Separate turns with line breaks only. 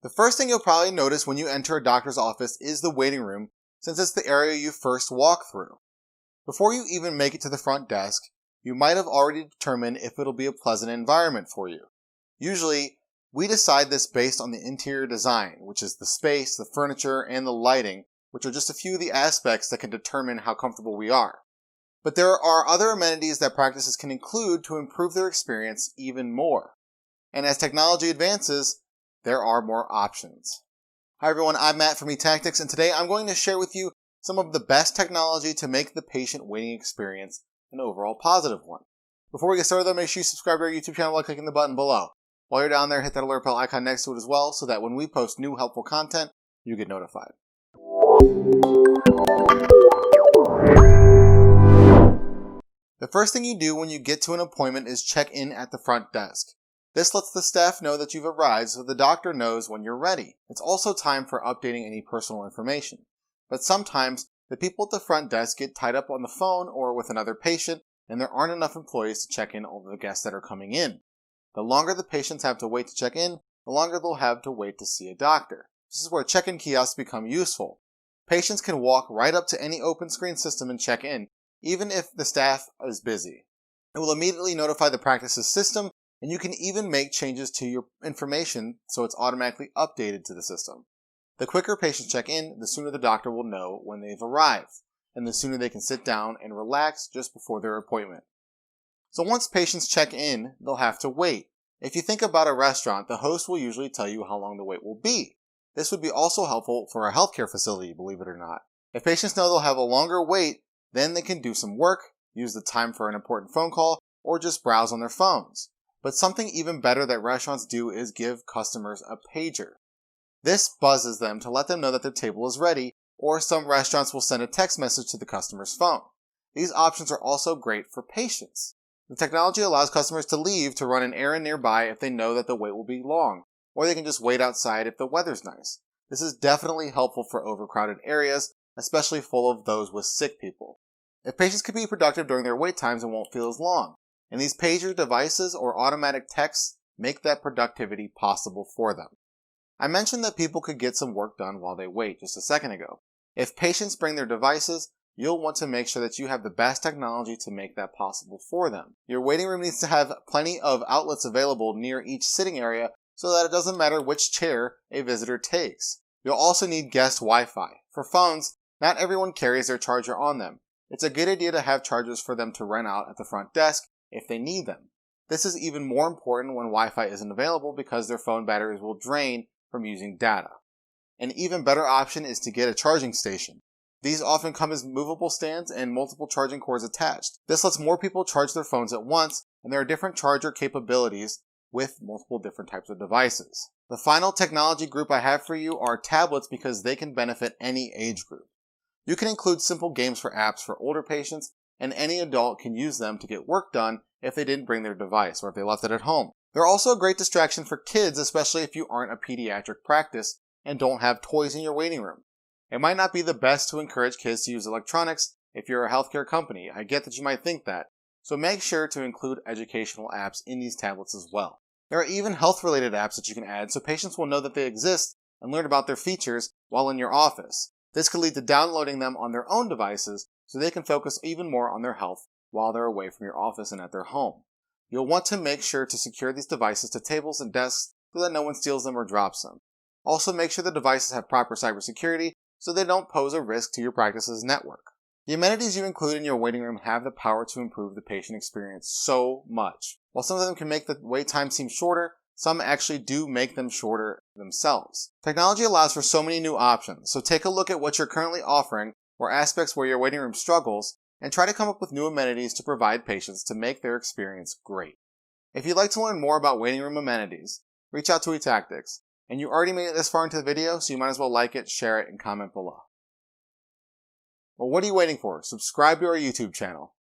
The first thing you'll probably notice when you enter a doctor's office is the waiting room, since it's the area you first walk through. Before you even make it to the front desk, you might have already determined if it'll be a pleasant environment for you. Usually, we decide this based on the interior design, which is the space, the furniture, and the lighting, which are just a few of the aspects that can determine how comfortable we are. But there are other amenities that practices can include to improve their experience even more. And as technology advances, there are more options. Hi everyone, I'm Matt from eTactics, and today I'm going to share with you some of the best technology to make the patient waiting experience an overall positive one. Before we get started though, make sure you subscribe to our YouTube channel by clicking the button below. While you're down there, hit that alert bell icon next to it as well, so that when we post new helpful content, you get notified. The first thing you do when you get to an appointment is check in at the front desk. This lets the staff know that you've arrived so the doctor knows when you're ready. It's also time for updating any personal information. But sometimes, the people at the front desk get tied up on the phone or with another patient, and there aren't enough employees to check in on the guests that are coming in. The longer the patients have to wait to check in, the longer they'll have to wait to see a doctor. This is where check-in kiosks become useful. Patients can walk right up to any open screen system and check in, even if the staff is busy. It will immediately notify the practice's system, and you can even make changes to your information so it's automatically updated to the system. The quicker patients check in, the sooner the doctor will know when they've arrived, and the sooner they can sit down and relax just before their appointment. So once patients check in, they'll have to wait. If you think about a restaurant, the host will usually tell you how long the wait will be. This would be also helpful for a healthcare facility, believe it or not. If patients know they'll have a longer wait, then they can do some work, use the time for an important phone call, or just browse on their phones. But something even better that restaurants do is give customers a pager. This buzzes them to let them know that their table is ready, or some restaurants will send a text message to the customer's phone. These options are also great for patients. The technology allows customers to leave to run an errand nearby if they know that the wait will be long, or they can just wait outside if the weather's nice. This is definitely helpful for overcrowded areas, especially full of those with sick people. If patients can be productive during their wait times, it won't feel as long. And these pager devices or automatic texts make that productivity possible for them. I mentioned that people could get some work done while they wait just a second ago. If patients bring their devices, you'll want to make sure that you have the best technology to make that possible for them. Your waiting room needs to have plenty of outlets available near each sitting area so that it doesn't matter which chair a visitor takes. You'll also need guest Wi-Fi. For phones, not everyone carries their charger on them. It's a good idea to have chargers for them to rent out at the front desk if they need them. This is even more important when Wi-Fi isn't available because their phone batteries will drain from using data. An even better option is to get a charging station. These often come as movable stands and multiple charging cords attached. This lets more people charge their phones at once, and there are different charger capabilities with multiple different types of devices. The final technology group I have for you are tablets because they can benefit any age group. You can include simple games for apps for older patients, and any adult can use them to get work done if they didn't bring their device or if they left it at home. They're also a great distraction for kids, especially if you aren't a pediatric practice and don't have toys in your waiting room. It might not be the best to encourage kids to use electronics if you're a healthcare company. I get that you might think that. So make sure to include educational apps in these tablets as well. There are even health-related apps that you can add so patients will know that they exist and learn about their features while in your office. This could lead to downloading them on their own devices so they can focus even more on their health while they're away from your office and at their home. You'll want to make sure to secure these devices to tables and desks so that no one steals them or drops them. Also make sure the devices have proper cybersecurity so they don't pose a risk to your practice's network. The amenities you include in your waiting room have the power to improve the patient experience so much. While some of them can make the wait time seem shorter, some actually do make them shorter themselves. Technology allows for so many new options, so take a look at what you're currently offering or aspects where your waiting room struggles, and try to come up with new amenities to provide patients to make their experience great. If you'd like to learn more about waiting room amenities, reach out to eTactics. And you already made it this far into the video, so you might as well like it, share it, and comment below. Well, what are you waiting for? Subscribe to our YouTube channel.